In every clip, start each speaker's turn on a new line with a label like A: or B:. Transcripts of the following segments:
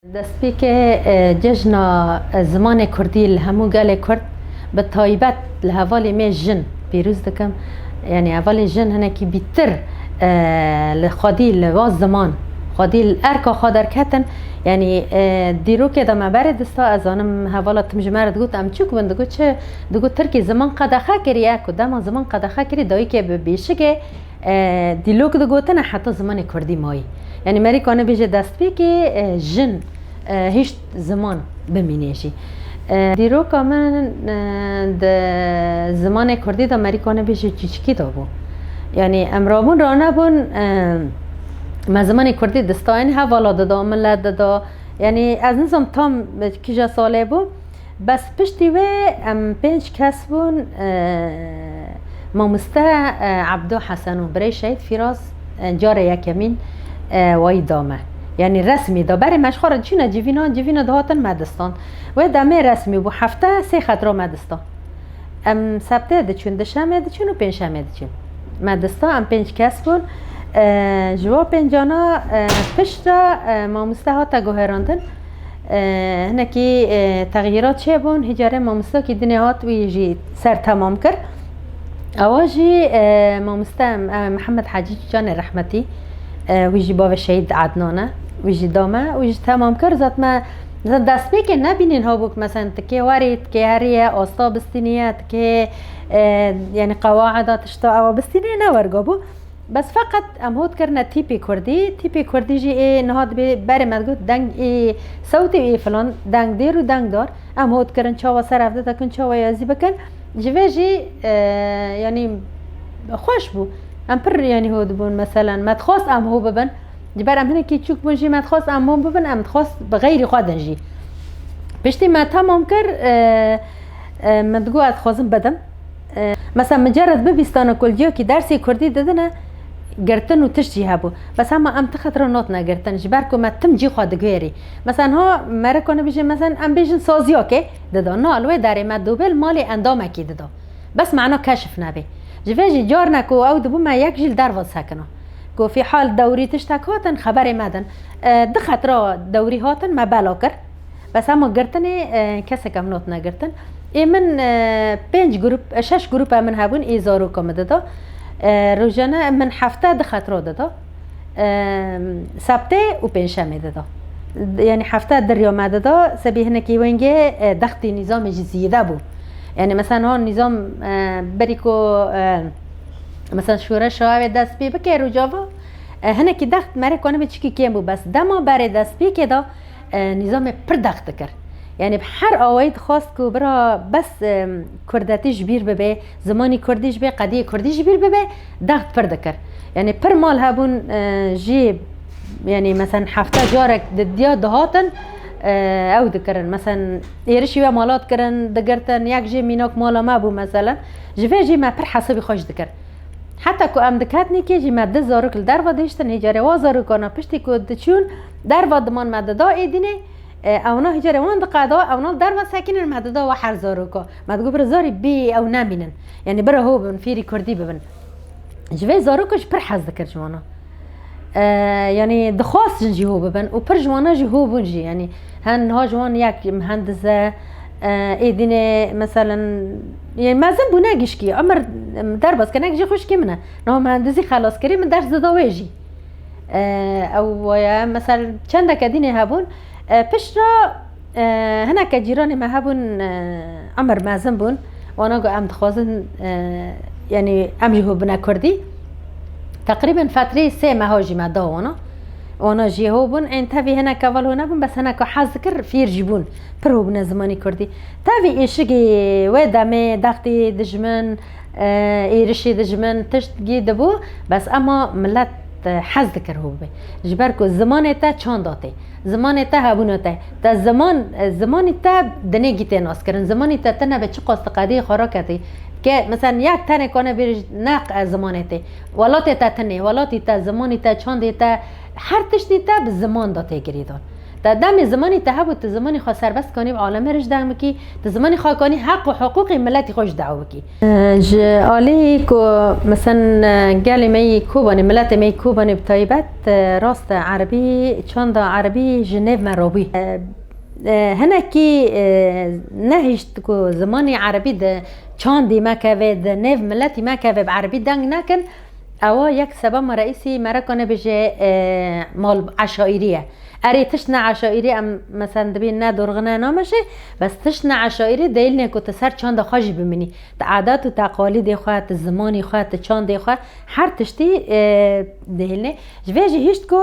A: دەستپێک جژنا زمانی کوردی لە هەموو گەلێ کورد بە تایبەت لە هەواڵی مێ ژن پیرۆز دەکەم، یعنی هەواڵی ژن هەنێکی بیتر لە خودی لە واز زمان خودی ئەرکا خوا دەرکەتن، یعنی دیرۆکێ دەمەبەرێ دەستا ئەزانم هەواڵە تمژمارە دەگوت ئەم چووک بن دەگوت چه دەگوت ترکی زمان قەدەخە کردیە کو دەما زمان قەدەخە کردی دایکێ بە بێشکێ دیلۆک دەگوتنە حتا زمانی کوردی مایی، یعنی مەریکانە بێژە دەستپێکی ژن هیچ زمان بمینێژی دیروکا من زمان کردی دا مریکانه بیشه چیچکی دا بو، یعنی امرابون را نبون ما زمان کردی دستاین حوالا دادا ملت دادا، یعنی از نظام تام کجا ساله بو بس پشتی و ام 5 کس بون مامسته عبدو حسنو برای شهید فیراز جار یکمین وای دامه، یعنی رسمی دا برای مشخوره چونه جیوینا دهاتن مدستان و دمه رسمی بو هفته 3 خطرا مدستان ام سبته دچون دشمه دچون و پنجشنبه دچون مدستان ام 5 کس بون جوا پنجانا پشت مامسته ها تا گوهراندن هنکی تغییرات چه بون هجاره مامسته که دنیا هات ویجی سر تمام کرد اواجی مامسته محمد حجیج جان رحمتی ویجی باو شهید عدنانه ویجی دامه ویجی تمام کرد ذات ما دست بی که نبینین ها بود مثلا تکه وارید که هریه آستا بستینیه که یعنی قواعدات اشتا او بستینیه نورگا بو بس فقط امهود کرنه تیپی کردی جی نهاد بری مدگود دنگ صوتی فلان دنگ دیر و دنگ دار امهود کرن چاوا سر افده تکن چاوا یازی بکن جوه جی یعنی خوش بو ام پر یعنی هود بون مثلا متخواست ام هو ببن جبر ام هنه کی چوک بون جی متخواست ام هو ببن ام تخواست بغیر خودن جی بشتی ما تمام کر مدگو اتخوازم بدم مثلا مجرد ببیستانه کلجیو که درسی کردی دادنه گرتن و تشتی هبو بس اما ام تخطر نوت نگرتن جبر کو متم جی خود گویری مثلا ها مره کنه بیجه مثلا ام بیجن سازیا که دادا نه الوی داره مدوبل مالی اندامه کی دادا بس معنا کشف نبی جوجي جارنا كو او دبو ما يك جيل دار ساكنه كو في حال دوري تشتكاتن خبر مدن دخت را دوري هاتن ما بلاكر بس اما قرتني كسكم نوت نقرتن اي من 5 جروب 6 جروب من هبون ايزارو كم دادا روزانه من هفته دخت را دادا سبته و پنجشنبه دادا يعني هفته دريا مددا سبي هنكي وينجي دختي نظام جزيده بو، یعنی مثلا ها نظام بریکو مثلا شورش ها دست بی بکه رو جاوا هنه که دخت مره کنه به چکی کیم بو بس دما بره دست بی که دا نظام پر دخت کر، یعنی هر آواید خواست که برا بس کردتیش بیر ببه زمانی کردیش بی قدیه کردیش بیر ببه دخت پر دکر، یعنی پر مال هبون جی یعنی مثلا هفته جارک دیا دهاتن او دکرن مثلا ایرشی و مالات کرن دگرتن یک جی میناک مالا ما بو مثلا جوه جی ما پر حسابی خوش دکر حتی که ام دکتنی که جی مده زارکل در و دیشتن هجاره وازارو کانا پشتی که دچون در و دمان مددا ایدینه اونا هجاره وان دقادا اونا در و ساکنن مددا و هر زارو کا مدگو بر زاری بی او نبینن یعنی برا هو بن فیری کردی ببن جوه زارو کش پر حز دکر جوانا يعني دخواست جنجي هو ببن و پر جوانا جي هو بنجي يعني هن ها جوان يك مهندسة ايدينه مثلا يعني ما زنبو ناقش كي عمر دربس كان ناقشي خوش كي منه نو مهندسي خلاص كري من درس دواجي او مثلا چند كدينه هبون پشرا هنا كجيراني ما هبون عمر ما زنبون وانا قو ام دخوازن يعني ام هو بنا كردي تقريبا فترة 3 ماهاجي ما داوانا وانا جي هوبون ان تافي هنا كفال هنا بون بس هنا كحذكر فير جيبون برو بنا زماني كردي تافي ايشكي ودامي دختي دجمن ايرشي دجمن تشتجي دبو بس اما ملت حذكر هو به جبركو زمان تا چان داته زمان تا هبونته تا زمان تا دنيگي تناس کرن زمان تا تنه به چه قاستقادي خراكتي که مثلا یک تنه کنه بیرش نق زمانته ولاتی تا تنه ولاتی تا زمانی تا چانده تا هر تشتی تا به زمان داته گریدان تا دم زمانی تهبو تا زمانی خواه سربست کنی عالم رش دعم کی تا زمانی خواه کنی حق و حقوق ملتی خوش دعو کی آلی که مثلا گلی می کوبانی ملت می کوبانی بطایبت راست عربی چند عربی جنیو مرابی هنکی نهشت که زمانی عربی ده چاندی مکوه ده نیو ملتی مکوه بعربی دنگ نکن او یک سبب رئیسی مرا کنه بجه مال عشائریه اری تشنه عشائری مثلا دبی نه درغنه نامشه بس تشنه عشائری دیل نه که تسر چاند خواهی بمینی تا عادات و تقالید خواه تا زمانی خواه تا چاند خواه هر تشتی دیل نه جویجی هیشت که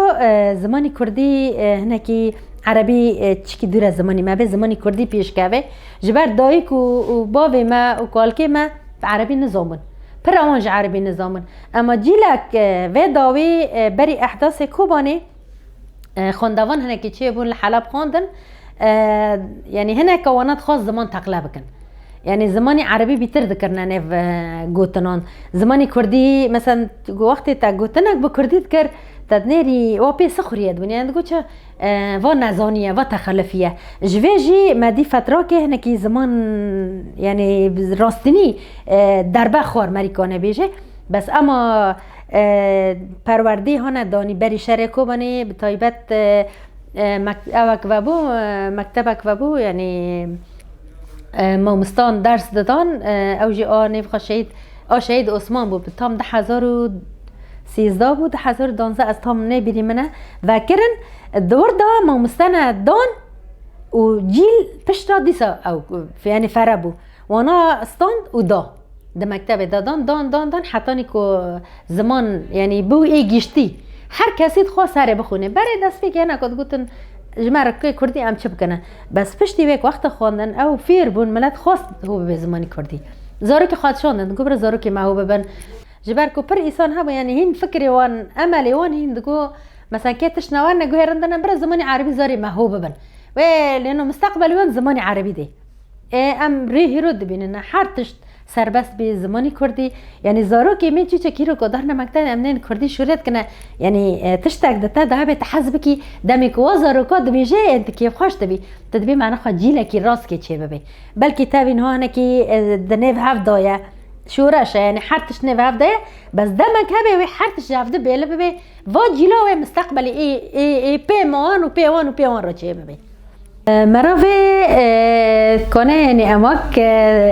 A: زمانی کردی هنکی عربی چکی دور زمانی ما به زمانی کردی پیش که جبر دایک و باوی ما و کالکی ما عربی نظامن پر آنج عربی نظامن اما جیلک و داوی بری احداث کوبانی خوندوان هنه که چیه بون لحلب خوندن یعنی هنه کوانات خاص زمان تقلب کن یعنی زمانی عربی بیتر دکرنه نف گوتنان زمانی کردی مثلا وقتی تا گوتنک با کردید کر تدنيري وابي سخرية دنيا نقول شا نزانية وتخلفية جويجي ما دي فترة كه هناكي زمان يعني راستني دربه خوار مريكانه بيجي بس اما پروردی هانا دانی بری شرکو بانی بطایبت مکتبک و بو یعنی مامستان درس دادان اوجی نفخ شهید عثمان بود تام 1013 بود 1012 از تام نبیری منه و کرن دور دا مامستان دان و جیل پشتا دیسا او یعنی فره بو وانا استاند و ده مکتب دادان دان حتی که زمان یعنی بو گشتی هر کسی خواه سره بخونه برای دست فکر نکد گوتن جمعه که کردی ام چه بکنه بس پشتی ویک وقت خواندن او فیر بون ملت خواست هو به زمانی کردی زارو که خواد شاندن گو بر زارو که ما هو ببن جبر که پر ایسان ها یعنی هین فکری وان املی وان هین دگو مثلا که تشنوان نگو هرندن بر زمانی عربی زاری ما هو ببن و لانه مستقبل وان زمانی عربی دی ام ریه رو دبینن هر سربست به زمانی کردی یعنی زارو که می چی چکی رو که دارن مکتب امنین کردی شورت کنه یعنی تشتاق دتا ده به تحسب کی دمی که وزارو که دبیجه انت کیف خوش دبی تدبی معنی خود جیله کی راست کی چه ببی بلکه تابین ها نکی دنیو هفت دایه شورش یعنی هر تش نو هفت دایه بس دمک هبه و هر تش هفت بیله ببی و جیلا و مستقبلی ای پی وان و پی وان رو چه ببی مراوی کنه یعنی اماک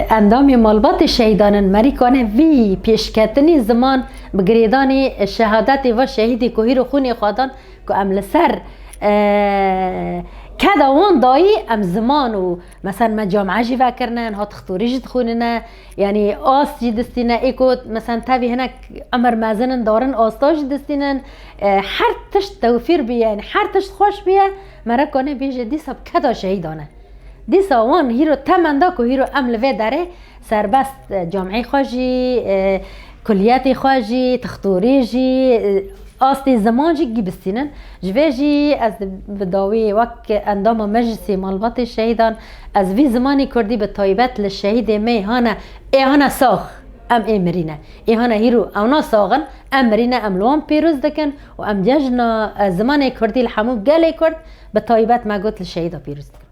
A: اندامی مالبات شهیدانن مری کنه وی پیشکتنی زمان بگریدانی شهادت و شهیدی که هیرو خونی خوادان که ام لسر کدا وان دایی ام زمان و مثلا ما جامعه جی وکرنن ها تختوری جی تخوننه یعنی آس جی دستینه ایکو مثلا تاوی هنک امر مازنن دارن آستا جی دستینن هر تشت توفیر بیه یعنی هر تشت خوش بیه مرا کنه بیجه دیسا کدا شهیدانه دیسا وان هیرو تمندا که هیرو عمل وی داره سربست جامعه خواجی کلیات خواجی تختوری جی آستی زمان جی گی بستینن جوی جی از بداوی وقت اندام مجلسی مالبات شهیدان از وی زمانی کردی به طایبت لشهید می هانا ساخ ام مرینه هانا هیرو اونا ساغن ام مرینه ام لوان پیروز دکن و ام ججنا زمان کردی الحموم گلی کرد به طایبت ما گوت لشهید پیروز دکن